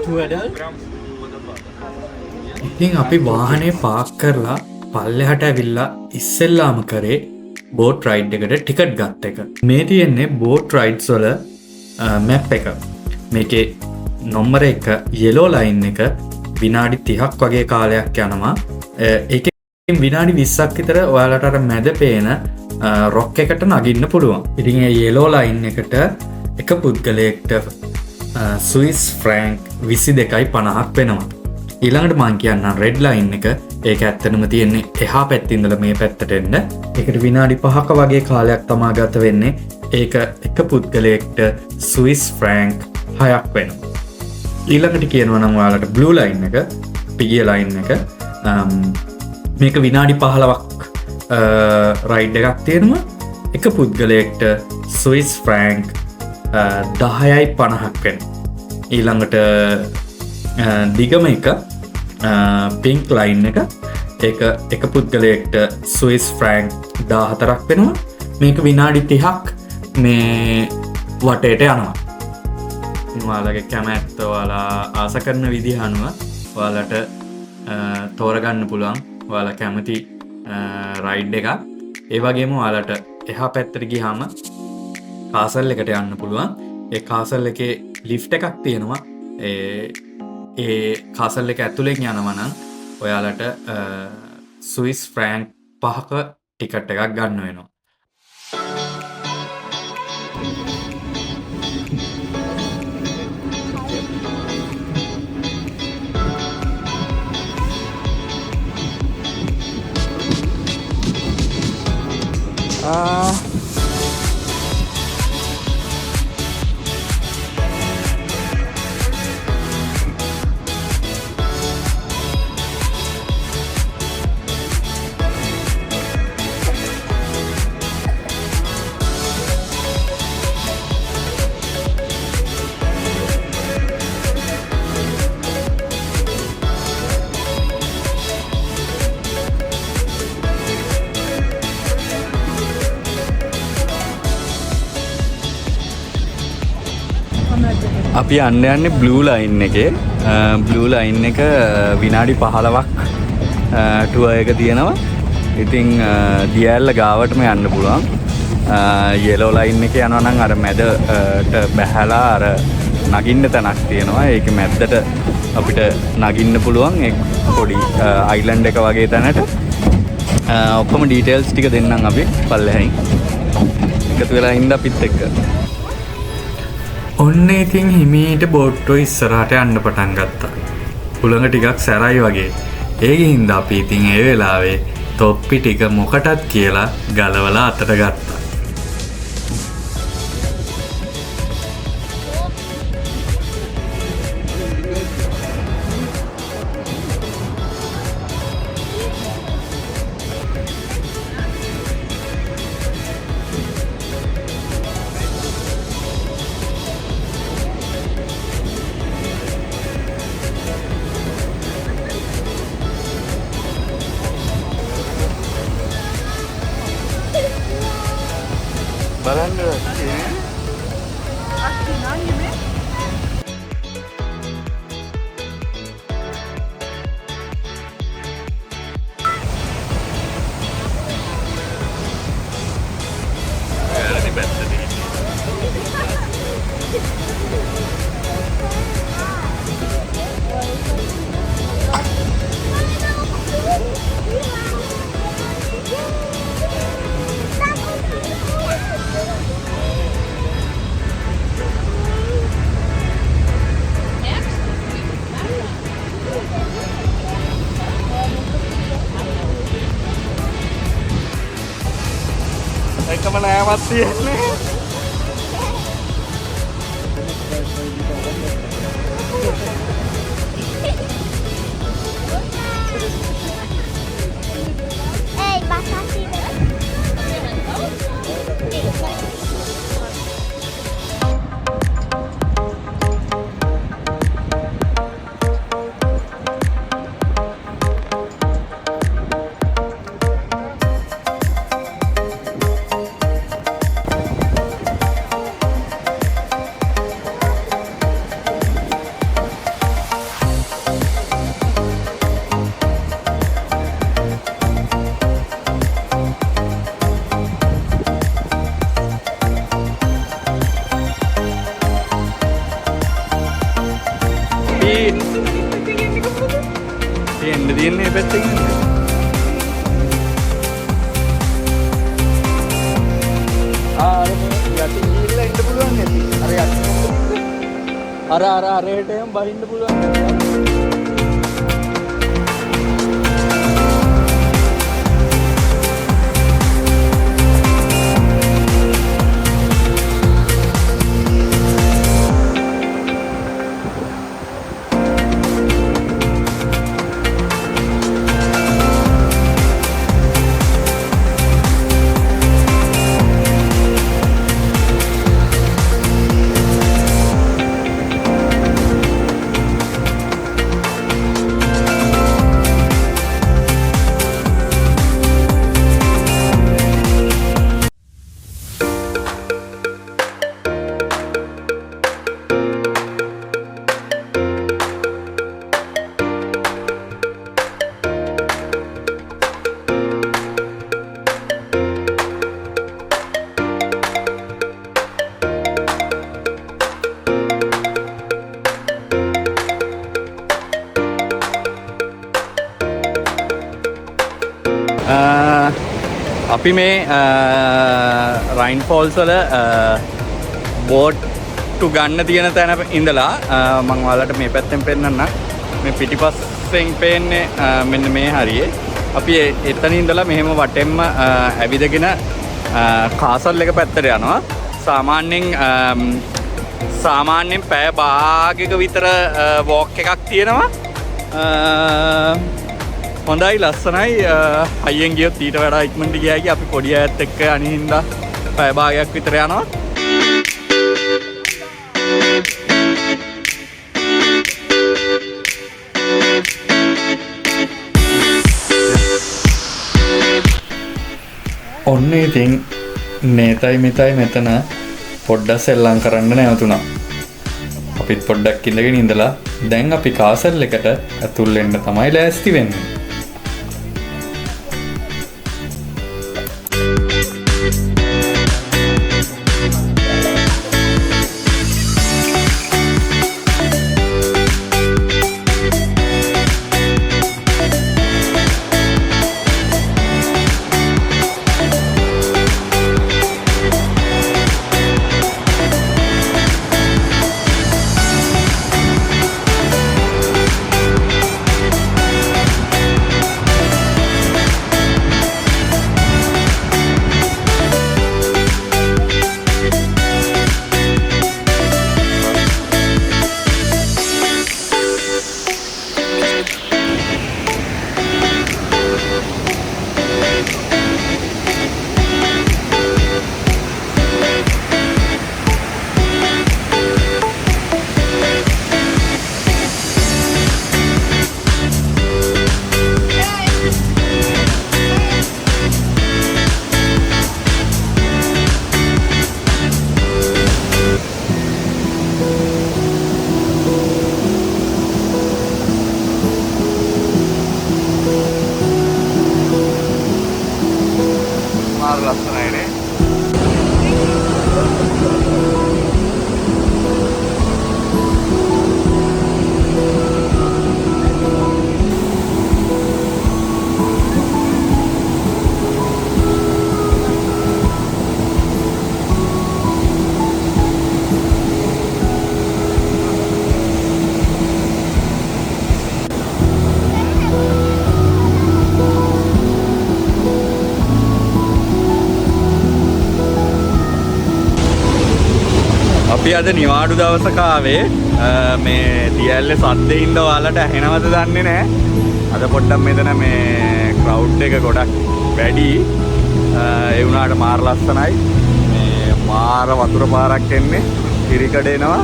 Two adults. ඉතින් අපි වාහනේ පාක් කරලා පල්ලෙහාට ඇවිල්ලා ඉස්සෙල්ලාම කරේ බෝට් රයිඩ් එකට ටිකට් ගත්ත එක. මේ තියෙන්නේ බෝට් රයිඩ්ස් වල මැප් එක. මේකේ නම්බර 1 යෙලෝ ලයින් එක විනාඩි 30ක් වගේ කාලයක් යනවා. ඒකෙන් විනාඩි 20ක් විතර ඔයාලට අර මැද පේන රොක් එකට නගින්න පුළුවන්. ඉතින් ඒ යෙලෝ ලයින් එකට එක පුද්ගලයෙක්ට ස්විස් ෆ්‍රැන්ක් 22.50ක් වෙනවා. ඊළඟට මං කියන්නම් රෙඩ් ලයින් එක. ඒක ඇත්තටම තියෙන්නේ එහා පැත්තේ ඉඳලා මේ පැත්තට එන්න. ඒකට විනාඩි 5ක වගේ කාලයක් තමා ගත වෙන්නේ. ඒක එක පුද්ගලයෙක්ට ස්විස් ෆ්‍රැන්ක් 6ක් වෙනවා. ඊළඟට කියනවා නම් ඔයාලට බ්ලූ ලයින් එක, පිගිය ලයින් එක. මේක විනාඩි 15ක් රයිඩ් එකක් තියෙනවා. එක පුද්ගලයෙක්ට ස්විස් ෆ්‍රැන්ක් 10.50ක් වෙනවා. ඊළඟට දිගම එක පින්ක් ලයින් එක. ඒක එක පුද්ගලයෙක්ට ස්විස් ෆ්‍රැන්ක් 14ක් වෙනවා. මේක විනාඩි 30ක් මේ වටේට යනවා. ඔයාලගේ කැමැත්ත ඔයාලා ආස කරන විදිහ අනුව ඔයාලට තෝරගන්න පුළුවන් ඔයාලා කැමති රයිඩ් එකක්. ඒ වගේම ඔයාලට එහා පැත්තට ගියාම කාසල් එකට යන්න පුළුවන්. ඒ කාසල් එකේ ලිෆ්ට් එකක් තියෙනවා. ඒ කාසල් එක ඇතුළෙන් යනවා නම් ඔයාලට ස්විස් ෆ්‍රැන්ක් 5ක ටිකට් එකක් ගන්න වෙනවා. අපි යන්නේ බ්ලූ ලයින් එකේ. බ්ලූ ලයින් එක විනාඩි 15ක් ටුවර් එක තියෙනවා. ඉතින් දියැල්ල ගාවටම යන්න පුළුවන්. යෙලෝ ලයින් එක යනවා නම් අර මැදට බැහැලා අර නගින්න තැනක් තියෙනවා. ඒක මැද්දට අපිට නගින්න පුළුවන්. ඒ පොඩි අයිලන්ඩ් එක වගේ තැනට. ඔක්කොම ඩීටේල්ස් ටික දෙන්නම් අපි පල්ලෙහින්. එකතු වෙලා ඉන්න අපිත් එක්ක. ඔන්න ඉතින් හිමීට බෝට්ටෝ ඉස්සරහට යන්න පටන් ගත්තා. හුළඟ ටිකක් සැරයි වගේ. ඒකෙ හින්දා අපි ඉතින් ඒ වෙලාවේ තොප්පි ටික මොකටත් කියලා ගලවලා අතට ගත්තා. බලන්න එකම නෑමත් තියෙන්නේ. තියෙන්නේ මේ පැත්තෙන් නෙමෙයි. අර යටින් ගිහිල්ලා ඉන්න පුළුවන් නේද? අර යටින් අරහෙට එම් බහින්න පුළුවන් නේද? අපි මේ රයින් ෆෝල්ස් වල බෝට්ටු ගන්න තියෙන තැන ඉඳලා මම ඔයාලට මේ පැත්තෙන් පෙන්නන්නම්. මේ පිටිපස්සෙන් පේන්නේ මෙන්න මේ හරියේ. අපි එතන ඉඳලා මෙහෙම වටෙන්ම ඇවිදගෙන කාසල් එක පැත්තට යනවා. සාමාන්‍යයෙන් පැය භාගයක විතර වෝක් එකක් තියෙනවා. හොඳයි ලස්සනයි. හයියෙන් ගියොත් ඊට වඩා ඉක්මනට ගියා කි අපි පොඩි අයත් එක්ක අනිහින්දා පැය භාගයක් විතර යනවා. ඔන්න ඉතින් නේතයි මිතයි මෙතන පොඩ්ඩක් සෙල්ලම් කරන්න නැවතුණා. අපිත් පොඩ්ඩක් ඉඳගෙන ඉඳලා දැන් අපි කාසල් එකට ඇතුල් වෙන්න තමයි ලෑස්ති වෙන්නේ. ලස්සනයිනේ. අපි අද නිවාඩු දවසක ආවේ. මේ දියැල්ලේ සද්දේ ඉන්න ඔයාලට ඇහෙනවද දන්නේ නැහැ. අද පොඩ්ඩක් මෙතන මේ ක්‍රවුඩ් එක ගොඩක් වැඩි. ඒ වුණාට මාර ලස්සනයි. මේ මාර වතුර පාරක් එන්නේ. කිරිකඩ එනවා.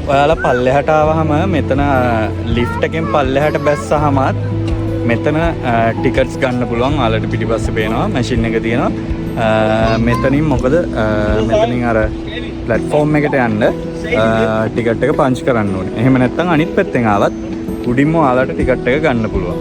ඔයාලා පල්ලෙහාට ආවහම මෙතන ලිෆ්ට් එකෙන් පල්ලෙහාට බැස්සහමත් මෙතන ටිකට්ස් ගන්න පුළුවන්. ඔයාලට පිටිපස්සේ පේනවා මැෂින් එක තියෙනවා. මෙතනින් මොකද මෙතනින් අර ප්ලැට්ෆෝම් එකට යන්න ටිකට් එක පංච් කරන්න ඕනේ. එහෙම නැත්නම් අනිත් පැත්තෙන් ආවත් උඩින්ම ඔයාලට ටිකට් එක ගන්න පුළුවන්.